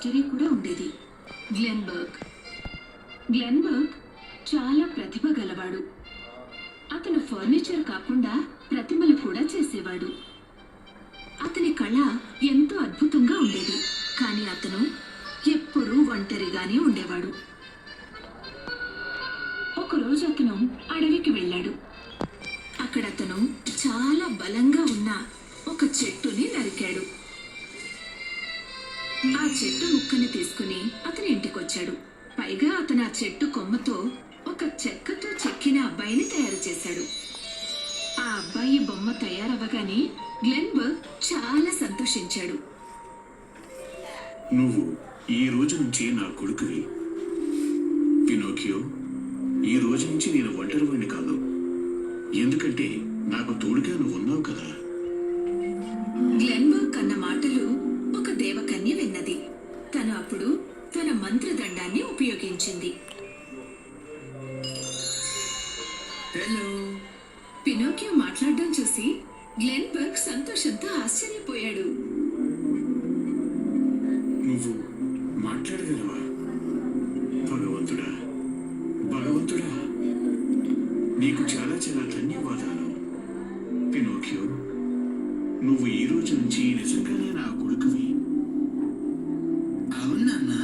Mystery కూడా ఉండేది. గ్లెన్బర్గ్. గ్లెన్బర్గ్ చాలా ప్రతిభ గలవాడు. అతను ఫర్నిచర్ కాకుండా ప్రతిమలు కూడా చేసేవాడు. అతని కళ ఎంతో అద్భుతంగా ఉండేది. కానీ అతను ఎప్పుడూ ఒంటరిగానే ఉండేవాడు. ఒకరోజు అతను అడవికి వెళ్ళాడు. అక్కడ అతను చాలా బలంగా ఉన్న ఒక చెట్టుని నరికాడు. ఆ చెట్టు ముక్కని తీసుకుని అతని ఇంటికొచ్చాడు. పైగా అతను ఆ చెట్టు కొమ్మతో ఒక చెక్కతో చెక్కిన అబ్బాయిని తయారు చేశాడు. ఆ అబ్బాయి బొమ్మ తయారవ్వగానే గ్లెన్బర్గ్ చాలా సంతోషించాడు. నువ్వు ఈ రోజు నుంచి నా కొడుకువి పినోకియో. ఈ రోజు నుంచి నేను ఒంటరివాణ్ణి కాదు, ఎందుకంటే నాకు తోడుగా నువ్వు ఉన్నావు కదా. గ్లెన్బర్గ్ అన్న మాటలు ఒక దేవకన్య విన్నది. తను అప్పుడు తన మంత్రదండాన్ని ఉపయోగించింది. హలో. పినోకియో మాట్లాడడం చూసి గ్లెన్బర్గ్ సంతోషంతో ఆశ్చర్యపోయాడు. నువ్వు మాట్లాడగలవా? భగవంతుడా, భగవంతుడా, నీకు చాలా చాలా ధన్యవాదాలు. పినోకియో, నువ్వు ఈ రోజు నుంచి నిజంగానే నా కొడుకువి. అవునన్నా.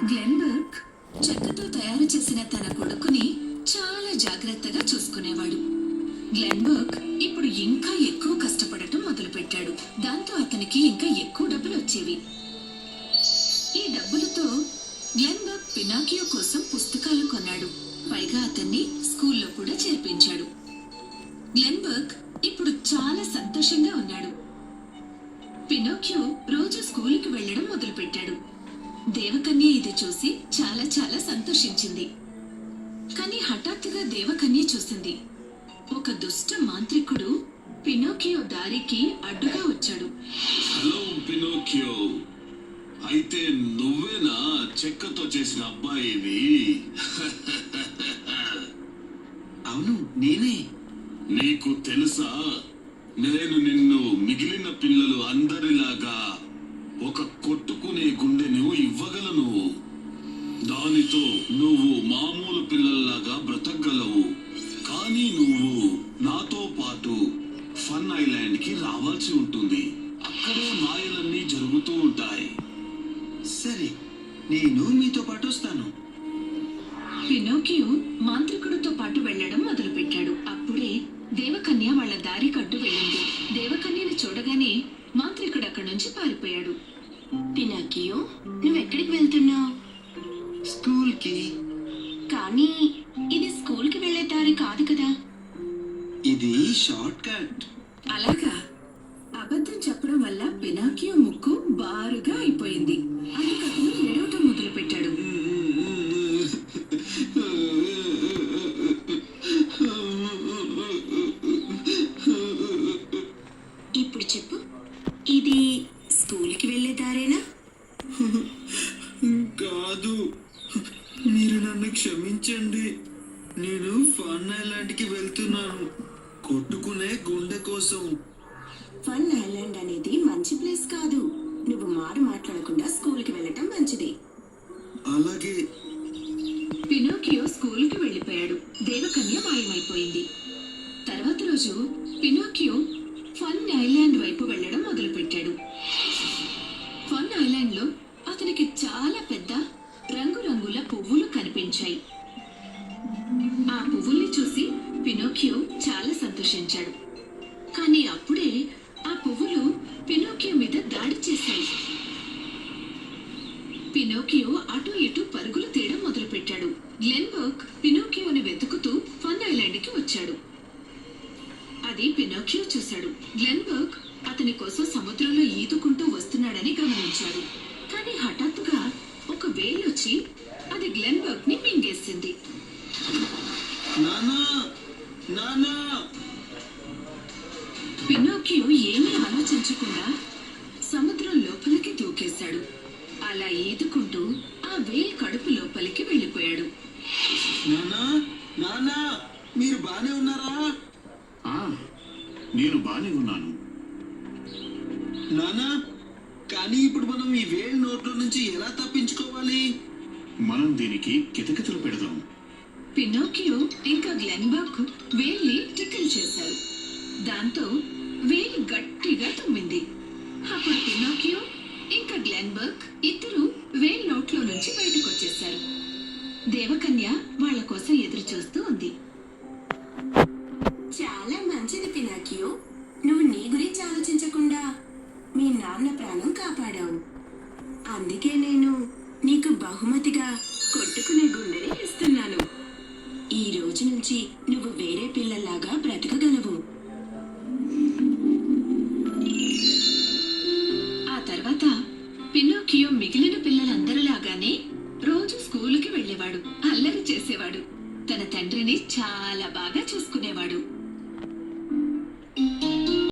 గ్లెన్బర్గ్ చెక్కతో తయారు చేసిన తన కొడుకుని చాలా జాగ్రత్తగా చూసుకునేవాడు. గ్లెన్బర్గ్ ఇప్పుడు ఇంకా ఎక్కువ కష్టపడటం మొదలుపెట్టాడు. దాంతో అతనికి ఇంకా ఎక్కువ డబ్బులు వచ్చేవి. ఈ డబ్బులతో గ్లెన్బర్గ్ పినాకియో కోసం పుస్తకాలు కొన్నాడు. పైగా అతన్ని స్కూల్లో కూడా చేర్పించాడు. గ్లెన్బర్గ్ ఇప్పుడు చాలా సంతోషంగా ఉన్నాడు. పినోకియో రోజు స్కూలుకి వెళ్ళడం మొదలుపెట్టాడు. దేవకన్య ఇది చూసి చాలా చాలా సంతోషించింది. కానీ హఠాత్తుగా దేవకన్య చూసింది. ఒక దుష్ట మాంత్రికుడు పినోకియో దారికి అడ్డుగా వచ్చాడు. హలో పినోకియో, అయితే నువ్వేనా చెక్కతో చేసిన అబ్బాయివి? అవును, నేనే. నీకు తెలుసా, నేను నిన్ను మిగిలిన పిల్లలు అందరిలాగా ఒక కొట్టుకునే గుండెను ఇవ్వగలను. దానితో నువ్వు మామూలు పిల్లల్లాగా బ్రతకగలవు. కానీ నువ్వు నాతో పాటు ఫన్ ఐలాండ్ కి రావాల్సి ఉంటుంది. అక్కడే మాయలన్నీ జరుగుతూ ఉంటాయి. సరే, నేను మీతో పాటు వస్తాను. పినోకియో మాంత్రికుడితో పాటు వెళ్ళడం మొదలుపెట్టాడు. అప్పుడే దేవకన్య వాళ్ళ దారి కట్టు వెళ్ళింది. దేవకన్యని చూడగానే మాంత్రికుడు అక్కడి నుంచి పారిపోయాడు. పినోకియో, నువ్వెక్కడికి వెళ్తున్నావు? స్కూల్కి. కానీ ఇది స్కూల్కి వెళ్లే దారి కాదు కదా. ఇది షార్ట్ కట్. అలాగా? అబద్ధం చెప్పడం వల్ల పినాకియో ముక్కు బారుగా అయిపోయింది. అందుకు అతను ఏడవటం మొదలు పెట్టాడు. ఇప్పుడు చెప్పు, ఇది స్కూల్కి వెళ్లే దారేనా? కాదు, మీరు నన్ను క్షమించండి. నేను ఫన్ ఐలాండ్కి వెళ్తున్నాను, కొట్టుకునే గుండె కోసం. ఫన్ ఐలాండ్ అనేది మంచి ప్లేస్ కాదు. నువ్వు మాట్లాడకుండా స్కూల్కి వెళ్ళటం మంచిది. అలాగే. పినోకియో స్కూల్కి వెళ్ళిపోయాడు. దేవకన్య మాయమైపోయింది. తర్వాత రోజు పినోకియో ఫన్ ఐలాండ్ వైపు వెళ్ళడం మొదలుపెట్టాడు. ఫన్ ఐలాండ్ లో అతనికి చాలా పెద్ద రంగురంగుల పువ్వులు కనిపించాయి. ఆ పువ్వుల్ని చూసి పినోకియో చాలా సంతోషించాడు. కానీ అప్పుడే ఆ పువ్వులు పినోకియో మీద దాడి చేశాయి. పినోకియో అటు ఇటు పరుగులు తీయడం మొదలుపెట్టాడు. గ్లెన్బర్గ్ పినోకియోని వెతుకుతూ ఫన్ ఐలాండ్కి వచ్చాడు. అది పినోకియో చూశాడు. గ్లెన్బర్గ్ అతని కోసం సముద్రంలో ఈదుకుంటూ వస్తున్నాడని గమనించాడు. కానీ హఠాత్తుగా ఒక వేలొచ్చి అది గ్లెన్బర్గ్ ని మింగేసింది. నానా, నానా! పినోకియో ఏమీ ఆలోచించకుండా సముద్రం లోపలికి దూకేశాడు. అలా ఈదుకుంటూ ఆ వేల్ కడుపు లోపలికి వెళ్ళిపోయాడు. నానా, నానా, మీరు బానే ఉన్నారా? నేను బానే ఉన్నాను. నానా, కానీ ఇప్పుడు మనం ఈ వేల్ నోట్లో నుంచి ఎలా తప్పించుకోవాలి? మనం దీనికి కితకితలు పెడదాం. పినోకియో ఇంకా గ్లెన్బర్గ్ వేల్ని టికిల్ చేశారు. దాంతో వేలు గట్టిగా తుమ్మింది. అప్పుడు పినోకియో ఇంకా గ్లెన్బర్గ్ ఇద్దరు వేల్ నోట్లో నుంచి బయటకు వచ్చేశారు. దేవకన్య వాళ్ళ కోసం ఎదురు చూస్తూ ఉంది. చాలా మంచిది పినాకియో. నువ్వు నీ గురించి ఆలోచించకుండా మీ నాన్న ప్రాణం కాపాడావు. అందుకే నేను నీకు బహుమతిగా కొట్టుకునే గుండెని ఇస్తున్నాను. ఈ రోజు నుంచి నువ్వు వేరే పిల్లల్లాగా బ్రతకగలవు. ఆ తర్వాత పినోకియో మిగిలిన పిల్లలందరిలాగానే రోజు స్కూలుకి వెళ్ళేవాడు, అల్లరి చేసేవాడు. తన తండ్రిని చాలా బాగా